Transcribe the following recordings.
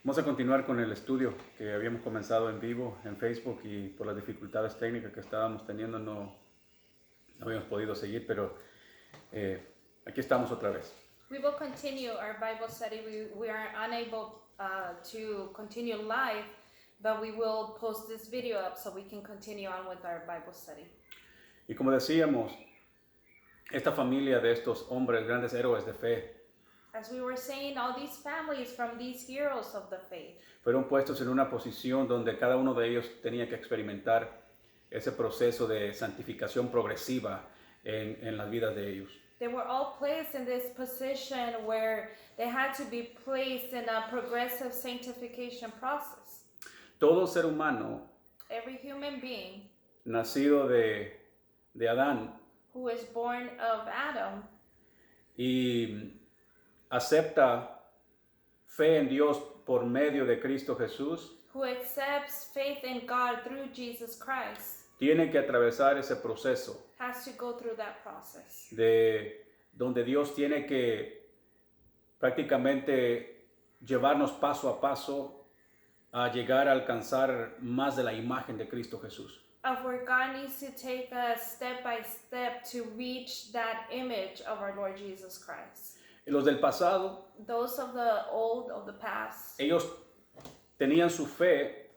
Vamos a continuar con el estudio que habíamos comenzado en vivo en Facebook y por las dificultades técnicas que estábamos teniendo no habíamos podido seguir, pero aquí estamos otra vez. We will continue our Bible study. We are unable to continue live, but we will post this video up so we can continue on with our Bible study. Y como decíamos, esta familia de estos hombres, grandes héroes de fe, As we were saying, all these families from these heroes of the faith fueron puestos en una posición donde cada uno de ellos tenía que experimentar ese proceso de santificación progresiva en las vidas de ellos. they were all placed in this position where they had to be placed in a progressive sanctification process. Todo ser humano Every human being nacido de Adán who is born of Adam y acepta fe en Dios por medio de Cristo Jesús, who accepts faith in God through Jesus Christ tiene que atravesar ese proceso has to go through that process. de donde Dios tiene que prácticamente llevarnos paso a paso a llegar a alcanzar más de la imagen de Cristo Jesús. Of where God needs to take us step by step to reach that image of our Lord Jesus Christ. Y los del pasado, Those of the old, of the past, ellos tenían su fe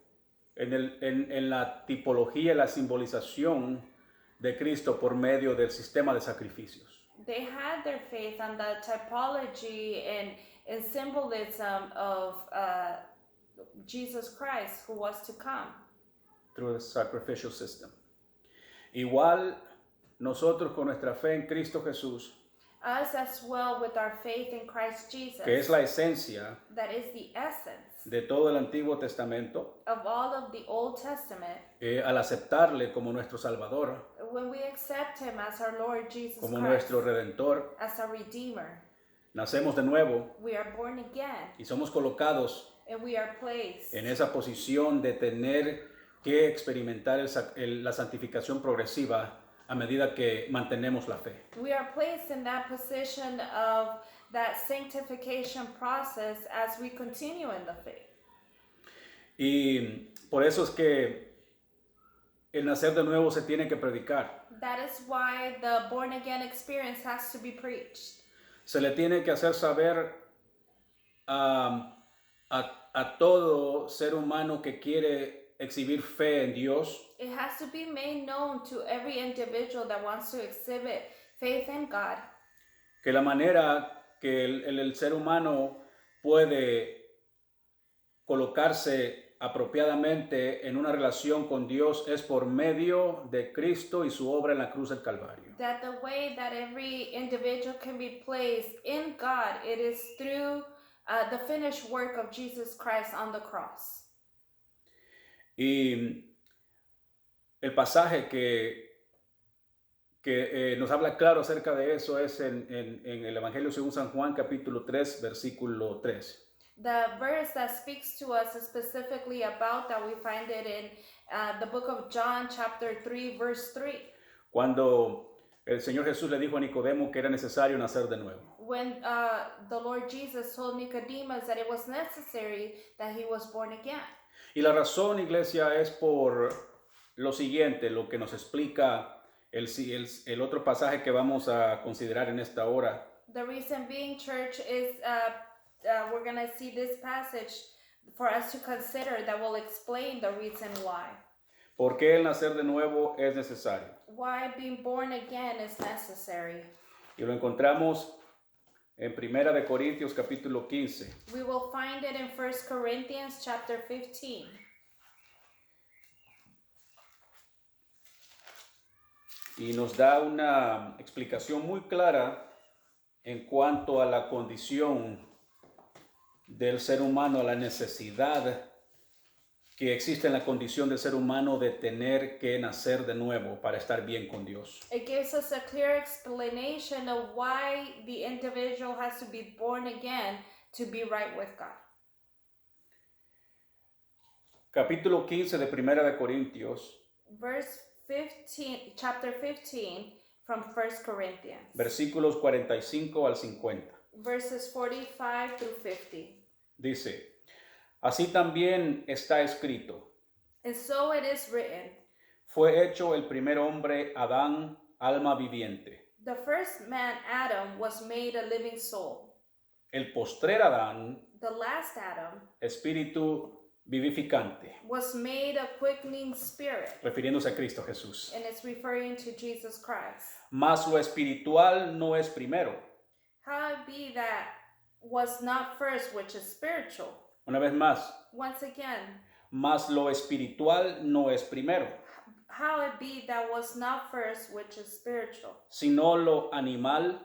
en la tipología y la simbolización de Cristo por medio del sistema de sacrificios. they had their faith on the typology and symbolism of Jesus Christ who was to come. Through the sacrificial system. Igual nosotros con nuestra fe en Cristo Jesús, Us as well with our faith in Christ Jesus, que es la esencia that is the essence de todo el Antiguo Testamento, of all of the Old Testament. al aceptarle como nuestro Salvador, When we accept Him as our Lord Jesus como Christ, nuestro Redentor, as a Redeemer, nacemos de nuevo we are born again y somos colocados and we are placed en esa posición de tener que experimentar la santificación progresiva a medida que mantenemos la fe. We are placed in that position of that sanctification process as we continue in the faith. Y por eso es que el nacer de nuevo se tiene que predicar. That is why the born again experience has to be preached. Se le tiene que hacer saber a todo ser humano que quiere exhibir fe en Dios It has to be made known to every individual that wants to exhibit faith in God, que la manera que el ser humano puede colocarse apropiadamente en una relación con Dios es por medio de Cristo y su obra en la cruz del Calvario. that the way that every individual can be placed in God, it is through the finished work of Jesus Christ on the cross. Y el pasaje que nos habla claro acerca de eso es en el Evangelio según San Juan, capítulo 3, versículo 3. The verse that speaks to us specifically about that, we find it in the book of John, chapter 3, verse 3. Cuando el Señor Jesús le dijo a Nicodemo que era necesario nacer de nuevo. When the Lord Jesus told Nicodemus that it was necessary that he was born again. Y la razón, iglesia, es por lo siguiente, lo que nos explica el otro pasaje que vamos a considerar en esta hora. The reason being, church, is we're going to see this passage for us to consider that will explain the reason why. ¿Por qué el nacer de nuevo es necesario? Why being born again is necessary. Y lo encontramos en 1 de Corintios capítulo 15. We will find it in 1 Corinthians chapter 15. Y nos da una explicación muy clara en cuanto a la condición del ser humano, a la necesidad que existe en la condición del ser humano de tener que nacer de nuevo para estar bien con Dios. It gives us a clear explanation of why the individual has to be born again to be right with God. Capítulo 15 de 1 de Corintios, Verse 15, chapter 15 from 1 Corinthians. versículos 45 al 50. Verses 45 through 50. Dice: Así también está escrito. And so it is written, Fue hecho el primer hombre, Adán, alma viviente. the first man, Adam, was made a living soul. El postrer Adán, The last Adam espíritu vivificante, was made a quickening spirit. refiriéndose a Cristo Jesús. And it's referring to Jesus Christ. Mas lo espiritual no es primero. How it be that was not first, which is spiritual. Una vez más, Once again, mas lo espiritual no es primero, how it be that was not first, which is spiritual, sino lo animal,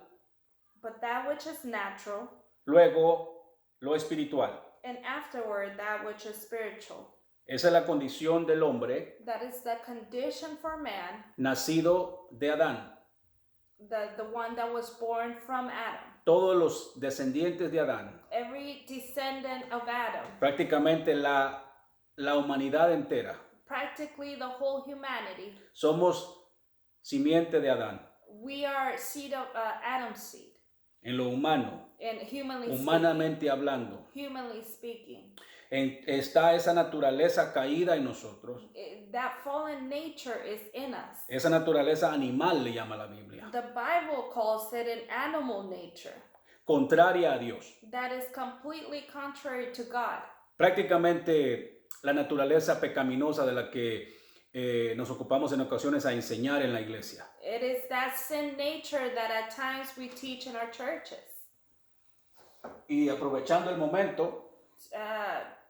but that which is natural, luego lo espiritual. and afterward that which is spiritual. Esa es la condición del hombre That is the condition for man, nacido de Adán. the one that was born from Adam. Todos los descendientes de Adán, Every descendant of Adam, prácticamente la humanidad entera, practically the whole humanity, somos simiente de Adán. we are seed of Adam's seed. En lo humano, And humanamente hablando, humanly speaking, está esa naturaleza caída en nosotros. that fallen nature is in us. Esa naturaleza animal le llama la Biblia, The Bible calls it an animal nature contraria a Dios. that is completely contrary to God. Prácticamente la naturaleza pecaminosa de la que nos ocupamos en ocasiones a enseñar en la iglesia. It is that sin nature that at times we teach in our churches. Y aprovechando el momento,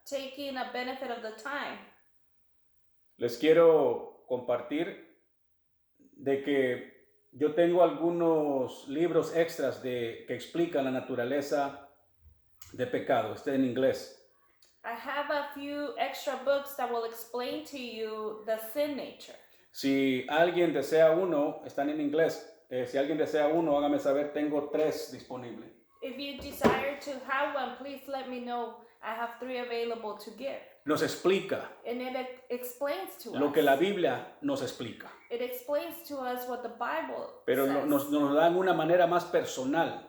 Taking a benefit of the time, les quiero compartir de que yo tengo algunos libros extras que explican la naturaleza de pecado. Este en inglés. I have a few extra books that will explain to you the sin nature. Si alguien desea uno, están en inglés. Si alguien desea uno, hágame saber, tengo 3 disponibles. If you desire to have one, please let me know. I have 3 available to give. Nos explica And it explains to lo us. que la Biblia nos explica. It explains to us what the Bible Pero says. nos dan una manera más personal,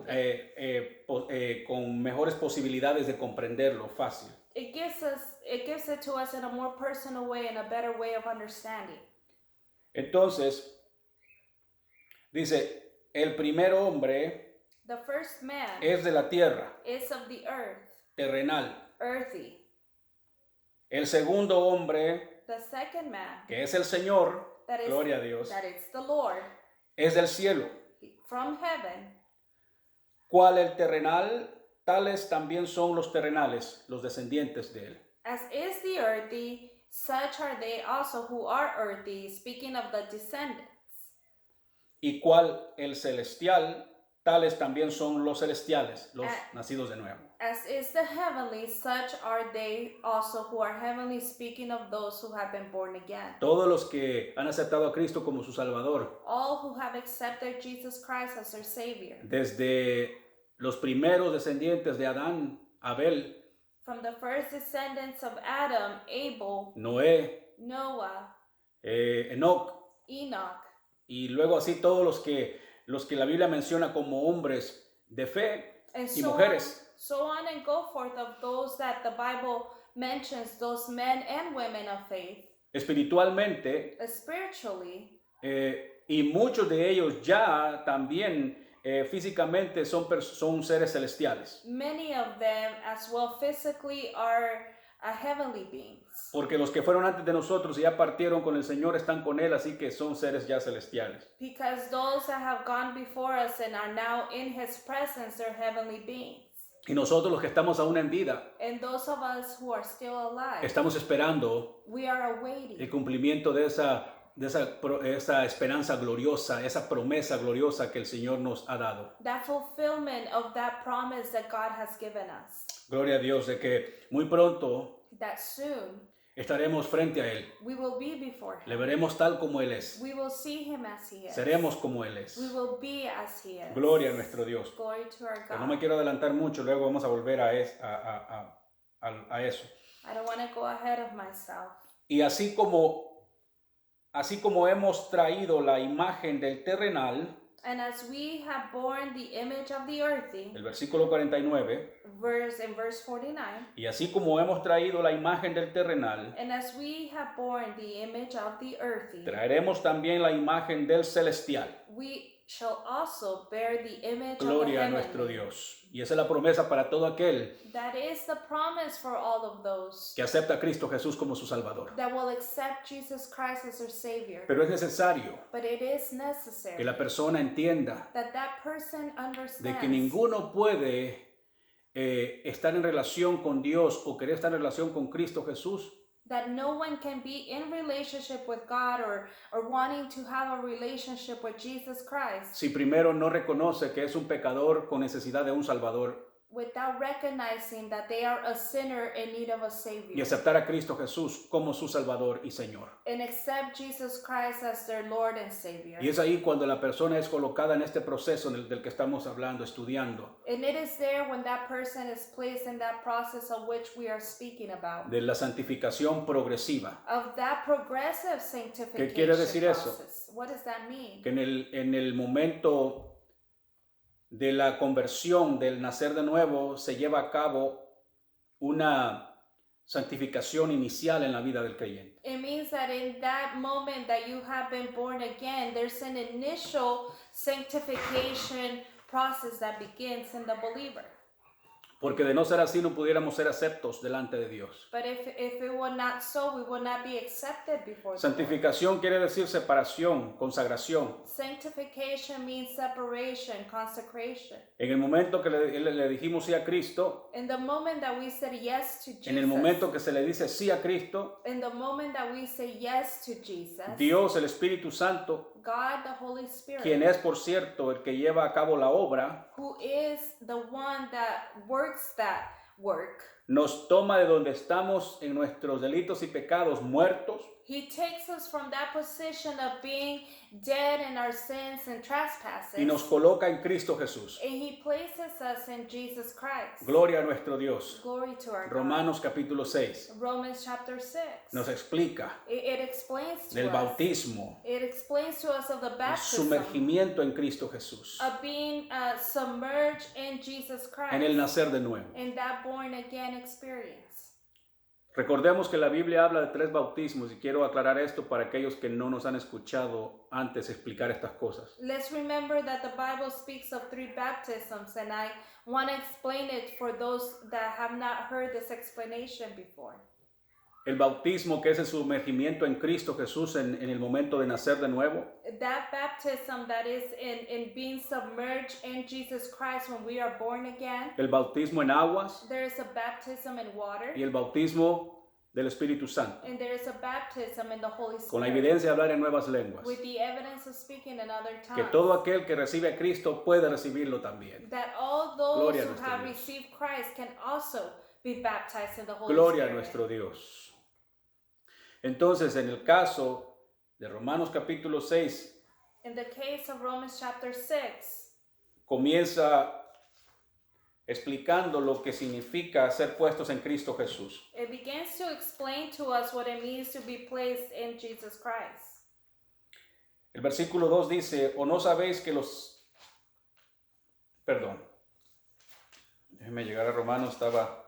con mejores posibilidades de comprenderlo fácil. It gives it to us in a more personal way and a better way of understanding. Entonces, dice, el primer hombre The first man es de la tierra, is of the earth, terrenal. earthy. El segundo hombre, The second man, que es el Señor, that is gloria a Dios, that it's the Lord, es del cielo. from heaven. ¿Cuál el terrenal? Tales también son los terrenales, los descendientes de él. As is the earthy, such are they also who are earthy, speaking of the descendants. ¿Y cuál el celestial? Tales también son los celestiales, los nacidos de nuevo. As is the heavenly, such are they also who are heavenly, speaking of those who have been born again. Todos los que han aceptado a Cristo como su Salvador, All who have accepted Jesus Christ as their Savior. desde los primeros descendientes de Adán, Abel, From the first descendants of Adam, Abel, Noé, Noah, Enoc, Enoch, y luego así todos los que la Biblia menciona como hombres de fe and y so mujeres. so on and go forth of those that the Bible mentions, those men and women of faith, Espiritualmente, spiritually, y muchos de ellos ya también físicamente son seres celestiales. many of them as well physically are heavenly beings. Porque los que fueron antes de nosotros y ya partieron con el Señor están con Él, así que son seres ya celestiales. Because those that have gone before us and are now in His presence, they're heavenly beings. Y nosotros los que estamos aún en vida, And those of us who are still alive, estamos esperando we are awaiting el cumplimiento de esa esperanza gloriosa, esa promesa gloriosa que el Señor nos ha dado. that fulfillment of that promise that God has given us. Gloria a Dios, de que muy pronto That soon estaremos frente a Él. we will be before Him. Le veremos tal como Él es. We will see Him as He is. Seremos como Él es. We will be as He is. Gloria a nuestro Dios. Glory to our Pero no God. me quiero adelantar mucho, luego vamos a volver a eso. I don't want to go ahead of myself. Y así como hemos traído la imagen del terrenal, And as we have borne the image of the earthy, el versículo 49, in verse 49, y así como hemos traído la imagen del terrenal, and as we have borne the image of the earthy, traeremos también la imagen del celestial. we shall also bear the image Gloria a of the nuestro heavenly. Dios. Y esa es la promesa para todo aquel That is the promise for all of those que acepta a Cristo Jesús como su Salvador. that will accept Jesus Christ as their Savior. Pero es necesario But it is que necessary la persona entienda that that person de understands que ninguno puede estar en relación con Dios o querer estar en relación con Cristo Jesús that no one can be in relationship with God or wanting to have a relationship with Jesus Christ si primero no reconoce que es un pecador con necesidad de un Salvador without recognizing that they are a sinner in need of a y Savior aceptar a Cristo Jesús como su Salvador y Señor. and accept Jesus Christ as their Lord and Savior. Y es ahí cuando la persona es colocada en este proceso del que estamos hablando, estudiando, And it is there when that person is placed in that process of which we are speaking about, de la santificación progresiva. of that progressive sanctification ¿Qué quiere decir eso? process. What does that mean? Que en el momento de la conversión, del nacer de nuevo, se lleva a cabo una santificación inicial en la vida del creyente. It means that in that moment that you have been born again, there's an initial sanctification process that begins in the believer. Porque de no ser así no pudiéramos ser aceptos delante de Dios. But if it were not so, we would not be accepted before the Lord. Santificación quiere decir separación, consagración. Sanctification means separation, consecration. En el momento que le dijimos sí a Cristo, In the moment that we said yes to Jesus, en el momento que se le dice sí a Cristo, in the moment that we say yes to Jesus, Dios, el Espíritu Santo, God, the Holy Spirit, quien es, por cierto, el que lleva a cabo la obra, who is the one that works that work, nos toma de donde estamos en nuestros delitos y pecados muertos He takes us from that position of being dead in our sins and trespasses, y nos coloca en Cristo Jesús. and He places us in Jesus Christ. Gloria a nuestro Dios. Glory to our Romanos capítulo 6 God. Romans chapter 6. nos explica It explains to del us. bautismo, It explains to us of the el baptism, sumergimiento en Cristo Jesús, of being submerged in Jesus Christ, en el nacer de nuevo. in that born again experience. Recordemos que la Biblia habla de 3 bautismos y quiero aclarar esto para aquellos que no nos han escuchado antes explicar estas cosas. Let's remember that the Bible speaks of 3 baptisms, and I want to explain it for those that have not heard this explanation before. El bautismo, que es el sumergimiento en Cristo Jesús en el momento de nacer de nuevo. That baptism that is in being submerged in Jesus Christ when we are born again. El bautismo en aguas There is a baptism in water, y el bautismo del Espíritu Santo, and there is a baptism in the Holy con la Spirit, evidencia de hablar en nuevas lenguas. with the evidence of speaking in other Que tongues. todo aquel que recibe a Cristo puede recibirlo también. That all those Gloria a who nuestro have Dios. received Christ can also be baptized in the Holy Gloria a Spirit. nuestro Dios. Entonces, en el caso de Romanos capítulo 6, In the case of Romans chapter 6, comienza explicando lo que significa ser puestos en Cristo Jesús. it begins to explain to us what it means to be placed in Jesus Christ. El versículo 2 dice, ¿o no sabéis que Perdón, déjeme llegar a Romanos, estaba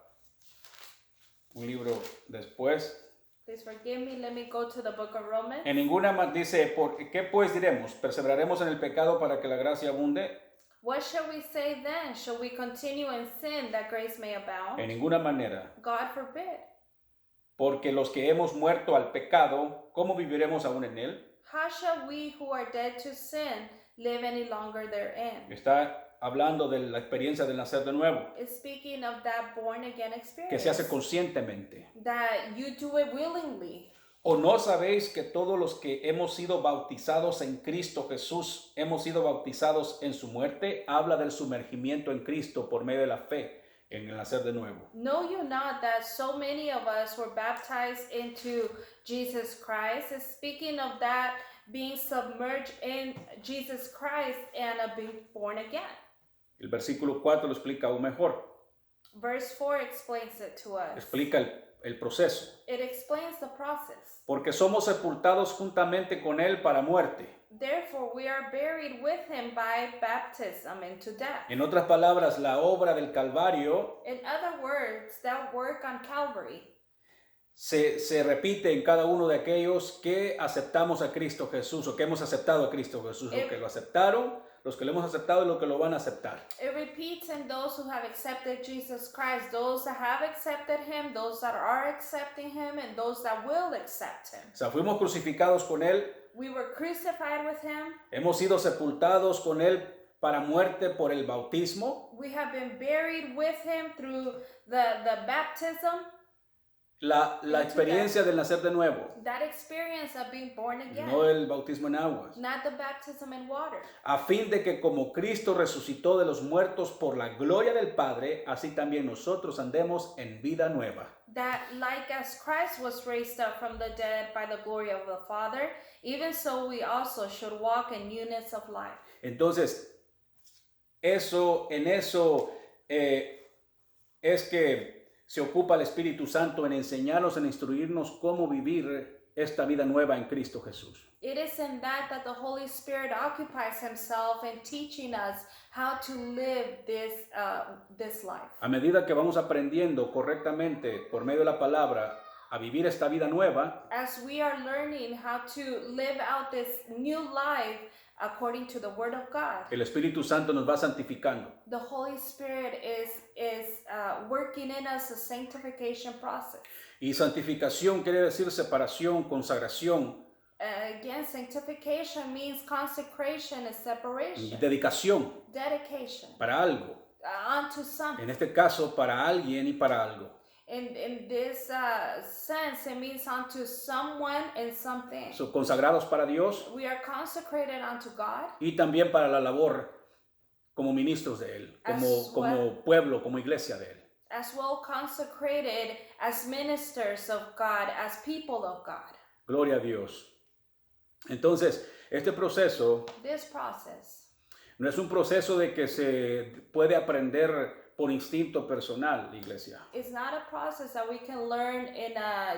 un libro después. Please forgive me. Let me go to the book of Romans. En ninguna más dice, ¿por qué pues diremos? ¿Perseveraremos en el pecado para que la gracia abunde? What shall we say then? Shall we continue in sin that grace may abound? En ninguna manera. God forbid. Porque los que hemos muerto al pecado, ¿cómo viviremos aún en él? How shall we who are dead to sin live any longer therein? Está hablando de la experiencia del nacer de nuevo, It's speaking of that born again experience. que se hace conscientemente. That you do it willingly. ¿O no sabéis que todos los que hemos sido bautizados en Cristo Jesús, hemos sido bautizados en su muerte? Habla del sumergimiento en Cristo por medio de la fe en el nacer de nuevo. Know you not that so many of us were baptized into Jesus Christ? It's speaking of that being submerged in Jesus Christ and of being born again. El versículo 4 lo explica aún mejor. Verse 4 explains it to us. Explica el proceso. It explains the process. Porque somos sepultados juntamente con Él para muerte. Therefore, we are buried with him by baptism into death. En otras palabras, la obra del Calvario In other words, that work on Calvary se repite en cada uno de aquellos que aceptamos a Cristo Jesús o que hemos aceptado a Cristo Jesús. Los que lo aceptaron, los que lo hemos aceptado y los que lo van a aceptar. It repeats in those who have accepted Jesus Christ, those that have accepted him, those that are accepting him, and those that will accept him. O sea, fuimos crucificados con Él. We were crucified with him. Hemos sido sepultados con Él para muerte por el bautismo. We have been buried with him through the baptism. La experiencia del nacer de nuevo, That experience of being born again. no el bautismo en aguas. Not the baptism in water. A fin de que como Cristo resucitó de los muertos por la gloria del Padre, así también nosotros andemos en vida nueva. That like as Christ was raised up from the dead by the glory of the Father, even so we also should walk in newness of life. Entonces, en eso es que se ocupa el Espíritu Santo en enseñarnos, en instruirnos cómo vivir esta vida nueva en Cristo Jesús. It is in that the Holy Spirit occupies himself in teaching us how to live this life. A medida que vamos aprendiendo correctamente por medio de la palabra a vivir esta vida nueva, As we are learning how to live out this new life according to the Word of God, el Espíritu Santo nos va santificando. the Holy Spirit is working in us a sanctification process. Y santificación quiere decir separación, consagración, Again, sanctification means consecration and separation, dedicación dedication para algo. unto something. En este caso, para alguien y para algo. In this sense, it means unto someone and something. Son consagrados para Dios We are consecrated unto God y también para la labor como ministros de Él, como pueblo, como iglesia de Él. as well consecrated as ministers of God, as people of God. Gloria a Dios. Entonces, este proceso This process no es un proceso de que se puede aprender por instinto personal, iglesia. is not a process that we can learn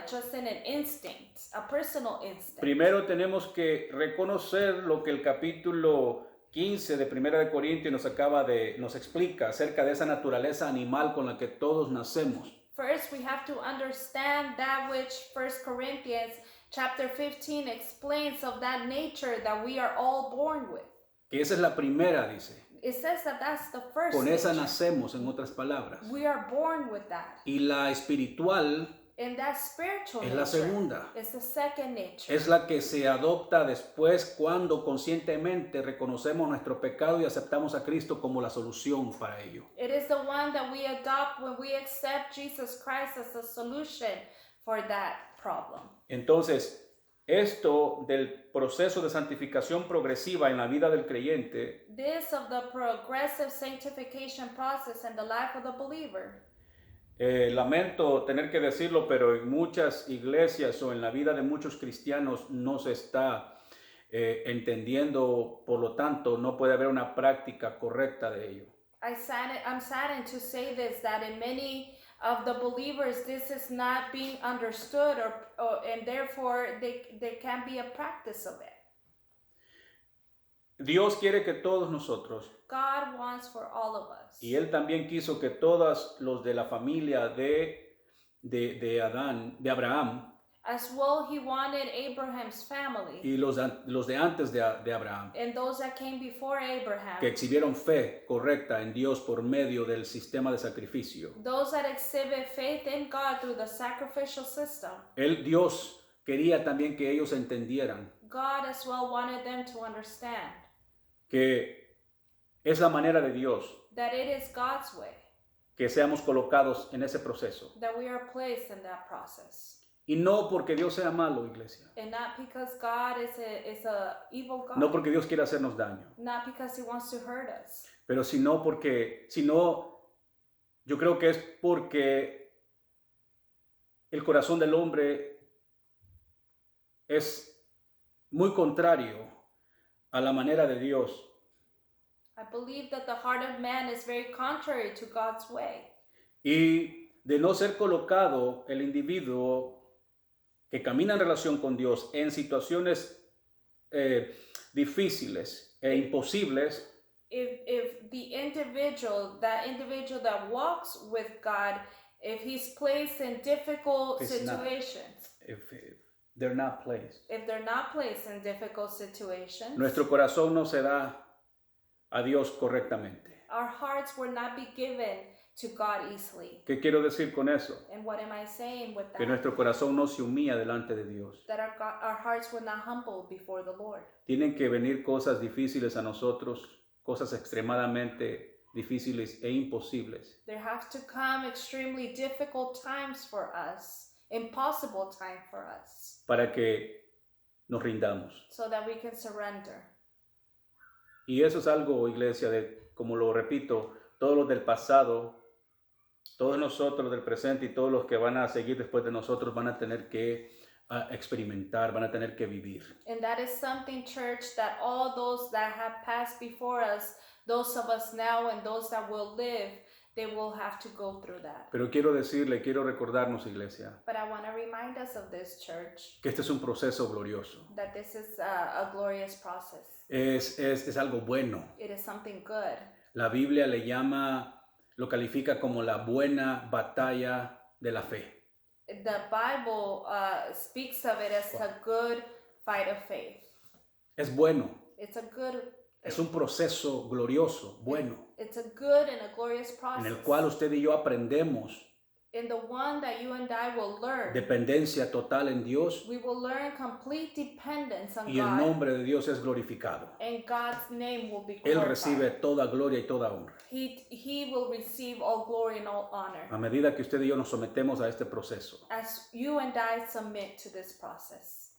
just in an instinct, a personal instinct. Primero tenemos que reconocer lo que el capítulo 15 de Primera de Corintios nos explica acerca de esa naturaleza animal con la que todos nacemos. First, we have to understand that which 1 Corinthians chapter 15 explains of that nature that we are all born with. Que esa es la primera, dice. It says that that's the first Con esa nature. nacemos, en otras palabras. We are born with that. Y la espiritual And that spiritual es la nature segunda. is the second nature. Es la que se adopta después cuando conscientemente reconocemos nuestro pecado y aceptamos a Cristo como la solución para ello. It is the one that we adopt when we accept Jesus Christ as the solution for that problem. Entonces, esto del proceso de santificación progresiva en la vida del creyente This of the progressive sanctification process in the life of the believer. Lamento tener que decirlo, pero en muchas iglesias o en la vida de muchos cristianos no se está entendiendo, por lo tanto no puede haber una práctica correcta de ello. I'm saddened to say this, that in many of the believers this is not being understood and therefore there can't be a practice of it. Dios quiere que todos nosotros, God wants for all of us. y Él también quiso que todos los de la familia de Abraham As well, he wanted Abraham's family y los de antes de Abraham, and those that came before Abraham, que exhibieron fe correcta en Dios por medio del sistema de sacrificio. those that exhibit faith in God through the sacrificial system. Dios quería también que ellos entendieran God as well wanted them to understand que es la manera de Dios that it is God's way, que seamos colocados en ese proceso. that we are placed in that process. Y no porque Dios sea malo, iglesia. And not because God is a evil God. No porque Dios quiera hacernos daño. Not because he wants to hurt us. Pero yo creo que es porque el corazón del hombre es muy contrario a la manera de Dios. I believe that the heart of man is very contrary to God's way. y de no ser colocado el individuo que camina en relación con Dios en situaciones difíciles e imposibles, if that individual that walks with God, if he's placed in difficult It's not. situations, if they're not placed. if they're not placed in difficult situations, Nuestro corazón no se da a Dios correctamente. our hearts will not be given to God easily. ¿Qué quiero decir con eso? And what am I saying with that? Que nuestro corazón no se humilla delante de Dios. That our hearts will not humble before the Lord. Tienen que venir cosas difíciles a nosotros, cosas extremadamente difíciles e imposibles, There have to come extremely difficult times for us, impossible time for us, para que nos rindamos. so that we can surrender. Y eso es algo, iglesia, como lo repito, todos los del pasado, todos nosotros del presente y todos los que van a seguir después de nosotros van a tener que experimentar, van a tener que vivir. And that is something, church, that all those that have passed before us, those of us now and those that will live, they will have to go through that. Pero quiero recordarnos, iglesia, But I want to remind us of this, church, que este es un proceso glorioso. that this is a glorious process. Es algo bueno. It is something good. La Biblia lo califica como la buena batalla de la fe. The Bible speaks of it as a good fight of faith. Es bueno. It's a good Es un proceso glorioso, bueno, It's a good and a glorious en process. el cual usted y yo aprendemos In the one that you and I will learn. dependencia total en Dios We will learn complete dependence on y el God. nombre de Dios es glorificado. And God's name will be Él glorified. recibe toda gloria y toda honra. He will receive all glory and all honor. A medida que usted y yo nos sometemos a este proceso. As you and I submit to this process.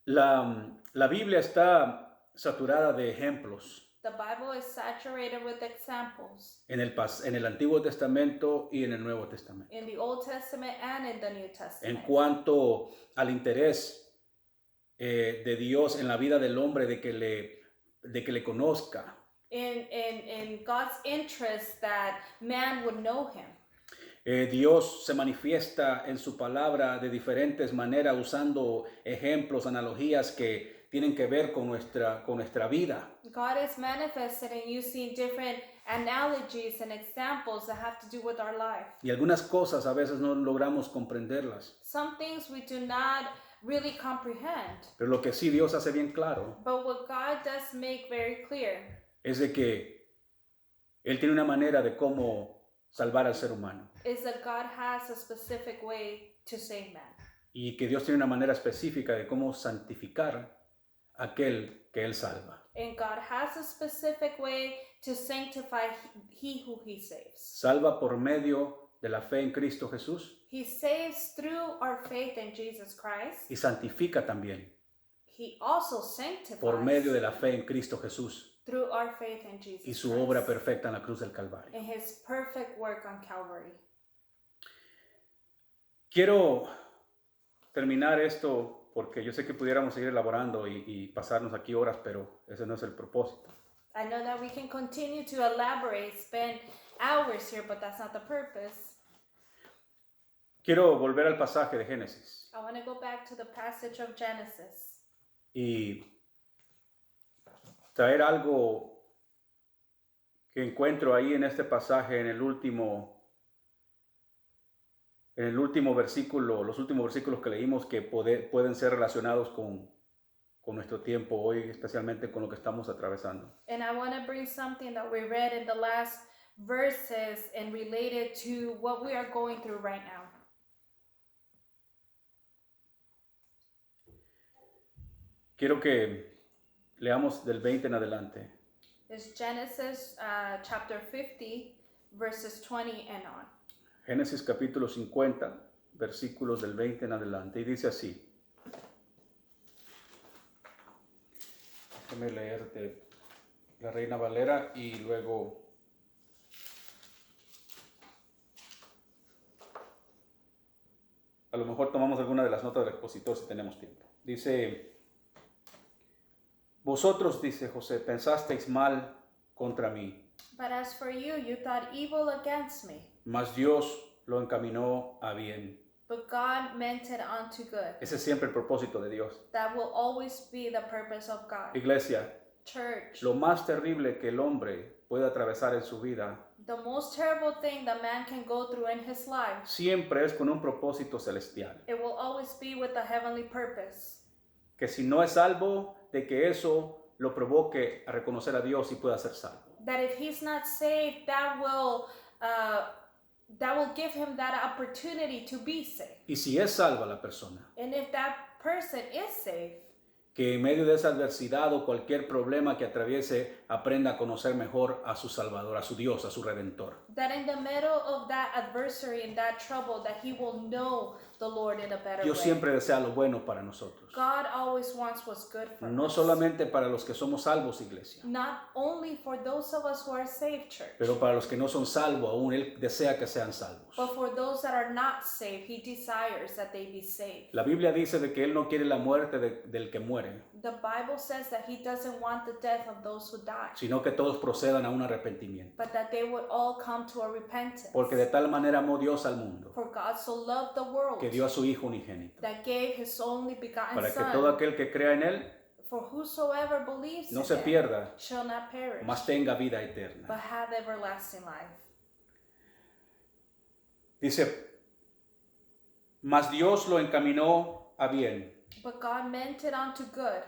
La Biblia está saturada de ejemplos The Bible is saturated with examples en el Antiguo Testamento y en el Nuevo Testamento. in the Old Testament and in the New En Testament. cuanto al interés de Dios en la vida del hombre de que le conozca. In God's interest that man would know him. Dios se manifiesta en su palabra de diferentes maneras usando ejemplos, analogías que tienen que ver con nuestra vida. God is manifested in using different analogies and examples that have to do with our life. Y algunas cosas a veces no logramos comprenderlas. Some things we do not really comprehend. Pero lo que sí Dios hace bien claro But what God does make very clear es de que Él tiene una manera de cómo salvar al ser humano. is that God has a specific way to save man. Y que Dios tiene una manera específica de cómo santificar a aquel que Él salva. And God has a specific way to sanctify he who he saves. Salva por medio de la fe en Cristo Jesús He saves through our faith in Jesus Christ. y santifica también He also sanctifies por medio de la fe en Cristo Jesús through our faith in Jesus y su Christ. obra perfecta en la cruz del Calvario. In his perfect work on Calvary. Quiero terminar esto porque yo sé que pudiéramos seguir elaborando y pasarnos aquí horas, pero ese no es el propósito. I know that we can continue to elaborate, spend hours here, but that's not the purpose. Quiero volver al pasaje de Génesis I want to go back to the passage of Genesis y traer algo que encuentro ahí en este pasaje, en el último versículo, los últimos versículos que leímos que pueden ser relacionados con nuestro tiempo hoy, especialmente con lo que estamos atravesando. And I want to bring something that we read in the last verses and related to what we are going through right now. Quiero que leamos del 20 en adelante. It's Genesis chapter 50, verses 20 and on. Génesis capítulo 50, versículos del 20 en adelante. Y dice así. Déjame leerte la Reina Valera y luego a lo mejor tomamos alguna de las notas del expositor si tenemos tiempo. Dice, vosotros, dice José, pensasteis mal contra mí. But as for you, you thought evil against me, mas Dios lo encaminó a bien. but God meant it unto good. Ese es siempre el propósito de Dios. That will always be the purpose of God. Iglesia, Church, lo más terrible que el hombre puede atravesar en su vida the most terrible thing that man can go through in his life, siempre es con un propósito celestial. it will always be with a heavenly purpose. Que si no es salvo, de que eso lo provoque a reconocer a Dios y pueda ser salvo. That if he's not saved, that will give him that opportunity to be saved. Y si es salva la persona, And if that person is saved, que en medio de esa adversidad o cualquier problema que atraviese, aprenda a conocer mejor a su Salvador, a su Dios, a su Redentor. that in the middle of that adversary and that trouble, that he will know the Lord in a better Dios way. siempre desea lo bueno para nosotros. God always wants what's good for No us. solamente para los que somos salvos, iglesia, Not only for those of us who are saved, church, pero para los que no son salvos aún, Él desea que sean salvos. but for those that are not saved, he desires that they be saved. La Biblia dice de que Él no quiere la muerte del que muere, The Bible says that he doesn't want the death of those who die, sino que todos procedan a un arrepentimiento. but that they would all come to a repentance. Porque de tal manera amó Dios al mundo, For God so loved the world que dio a su Hijo unigénito, that gave his only begotten para que Son, todo aquel que crea en Él for whosoever believes no in se him pierda, shall not perish, mas tenga vida but eterna. have everlasting life. Dice, mas Dios lo encaminó a bien But God meant it unto good,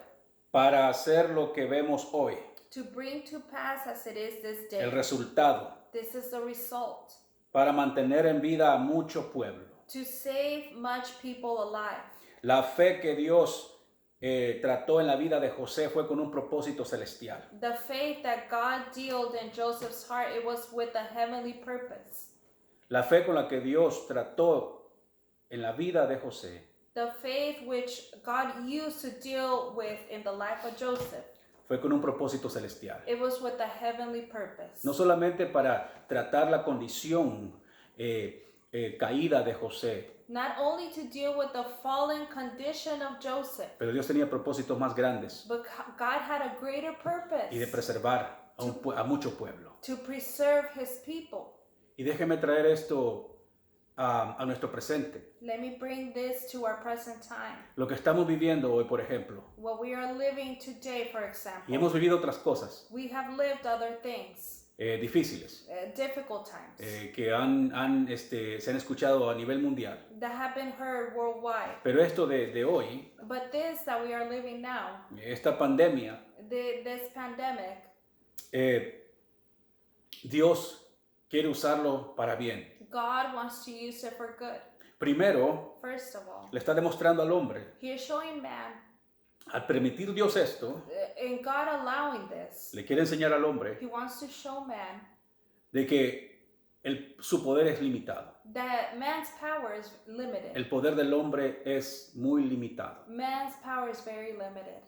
para hacer lo que vemos hoy. to bring to pass as it is this day. El resultado, This is the result, para mantener en vida a mucho pueblo. to save much people alive. La fe que Dios trató en la vida de José fue con un propósito celestial. The faith that God dealt in Joseph's heart, it was with a heavenly purpose. La fe con la que Dios trató en la vida de José The faith which God used to deal with in the life of Joseph, fue con un propósito celestial. it was with a heavenly purpose. No solamente para tratar la condición caída de José, Not only to deal with the fallen condition of Joseph, pero Dios tenía propósitos más grandes but God had a greater y de purpose preservar a mucho pueblo. to preserve his people. Y déjeme traer esto a nuestro presente. Let me bring this to our present time. Lo que estamos viviendo hoy, por ejemplo, What we are living today, for y example, hemos vivido otras cosas we have lived other things, difíciles difficult times, que se han escuchado a nivel mundial. that have been heard worldwide. Pero esto de hoy, But this that we are living now, esta pandemia, this pandemic, Dios quiere usarlo para bien. God wants to use it for good. Primero, First of all, le está demostrando al hombre, he is showing man, al permitir Dios esto, in God allowing this, le quiere enseñar al hombre he wants to show man de que su poder es limitado. that man's power is limited. El poder del hombre es muy limitado. Man's power is very limited.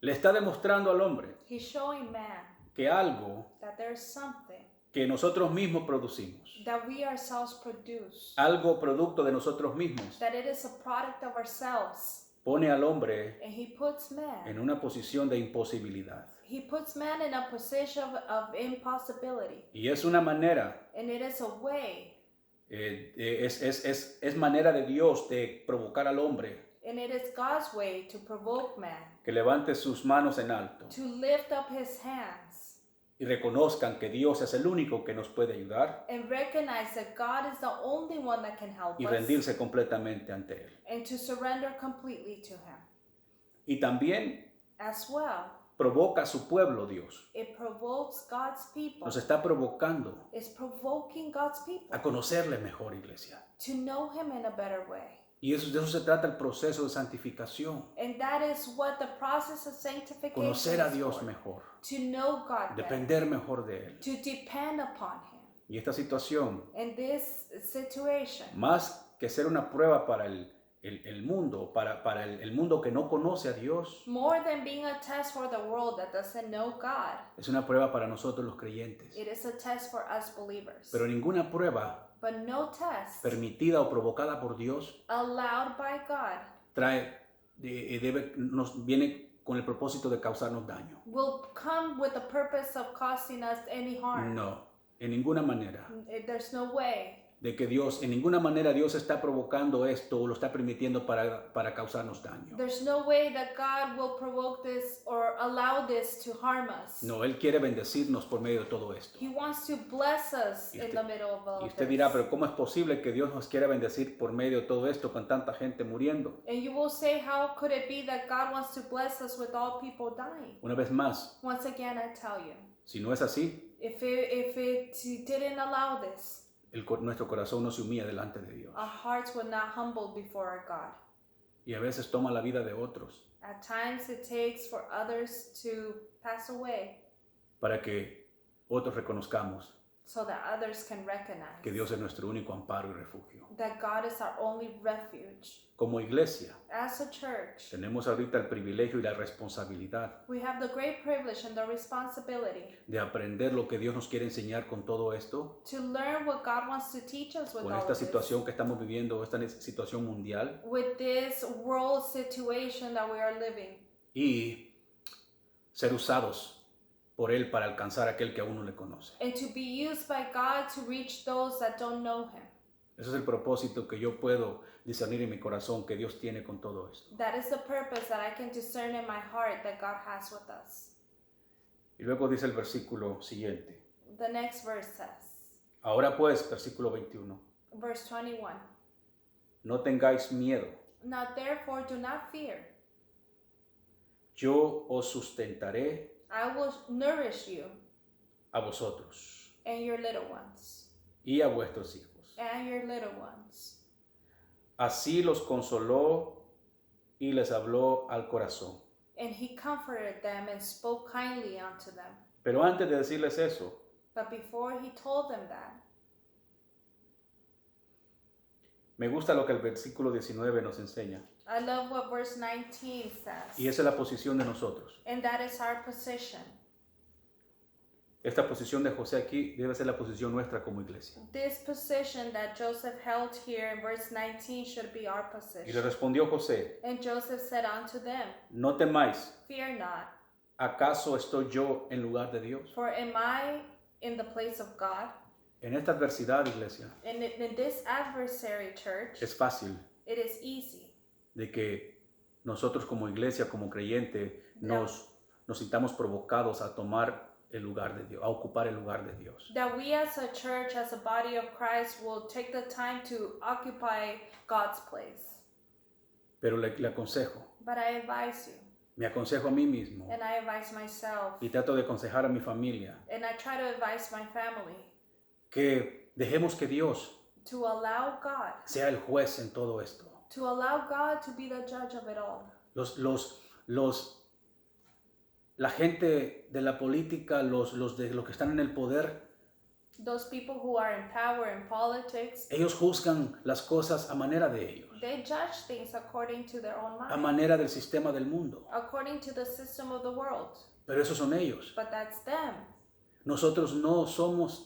Le está demostrando al hombre He's showing man que algo that there's something que nosotros mismos producimos, that we ourselves produce, algo producto de nosotros mismos, that it is a product of ourselves, pone al hombre and he puts man. en una posición de imposibilidad. He puts man in a position of impossibility, Y es una manera, and it is a way, es manera de Dios de provocar al hombre and it is God's way to provoke man que levante sus manos en alto to lift up his hands y reconozcan que Dios es el único que nos puede ayudar and recognize that God is the only one that can help y us, rendirse completamente ante Él. and to surrender completely to him. Y también As well, provoca a su pueblo Dios. it provokes God's people. Nos está provocando It's provoking God's people a conocerle mejor, iglesia. to know him in a better way. Y de eso se trata el proceso de santificación. And that is what the process of sanctification Conocer a is Dios for. mejor. To know God better, Depender mejor de Él. to depend upon him. Y esta situación, In this situation, más que ser una prueba para el mundo, para el mundo que no conoce a Dios, more than being a test for the world that doesn't know God, es una prueba para nosotros los creyentes. it is a test for us believers. Pero ninguna prueba But no test permitida o provocada por Dios allowed by God nos viene con el propósito de causarnos daño. will come with the purpose of causing us any harm. No, en ninguna manera. There's no way. De que Dios, en ninguna manera Dios está provocando esto o lo está permitiendo para causarnos daño. There's no way that God will provoke this or allow this to harm us. No, Él quiere bendecirnos por medio de todo esto. He wants to bless us Y in usted- the middle of all Y of usted this. dirá, pero ¿cómo es posible que Dios nos quiera bendecir por medio de todo esto con tanta gente muriendo? And you will say, how could it be that God wants to bless us with all people dying? Una vez más, Once again, I tell you, si no es así, if it didn't allow this, nuestro corazón no se humilla delante de Dios. our hearts would not humble before our God. Y a veces toma la vida de otros At times, it takes for others to pass away para que otros reconozcamos so that others can recognize que Dios es nuestro único amparo y refugio. that God is our only refuge. Como iglesia, As a church, tenemos ahorita el privilegio y la responsabilidad we have the great privilege and the responsibility de aprender lo que Dios nos quiere enseñar con todo esto, to learn what God wants to teach us with con all esta of this. situación que estamos viviendo, esta situación mundial, With this world situation that we are living, y ser usados por Él para alcanzar a aquel que aún no le conoce. and to be used by God to reach those that don't know Him. Ese es el propósito que yo puedo discernir en mi corazón que Dios tiene con todo esto. That is the purpose that I can discern in my heart that God has with us. Y luego dice el versículo siguiente. The next verse says, Ahora pues, versículo 21, verse 21, no tengáis miedo, now therefore do not fear. yo os sustentaré I will nourish you a vosotros and your little ones, y a vuestros hijos. and your little ones. Así los consoló y les habló al corazón. And he comforted them and spoke kindly unto them. Pero antes de decirles eso, But before he told them that, me gusta lo que el versículo 19 nos enseña. I love what verse 19 says. Y esa es la posición de nosotros. And that is our position. Esta posición de José aquí debe ser la posición nuestra como iglesia. This position that Joseph held here in verse 19 should be our Y le position. respondió José, And Joseph said unto them, no temáis, fear not, ¿acaso estoy yo en lugar de Dios? for am I in the place of God? En esta adversidad, iglesia, And in this adversary church, es fácil it is easy de que nosotros como iglesia, como creyente, nos sintamos provocados a tomar el lugar de Dios, a ocupar el lugar de Dios. that we as a church, as a body of Christ, will take the time to occupy God's place. Pero le aconsejo, But I advise you, me aconsejo a mí mismo and I advise myself, y trato de aconsejar a mi familia and I try to advise my family que dejemos que Dios to allow God, sea el juez en todo esto. to allow God to be the judge of it all. La gente de la política, los que están en el poder, Those people who are in power in politics, ellos juzgan las cosas a manera de ellos, they judge things according to their own a mind, manera del sistema del mundo. according to the system of the world. Pero esos son ellos. But that's them. Nosotros no somos así.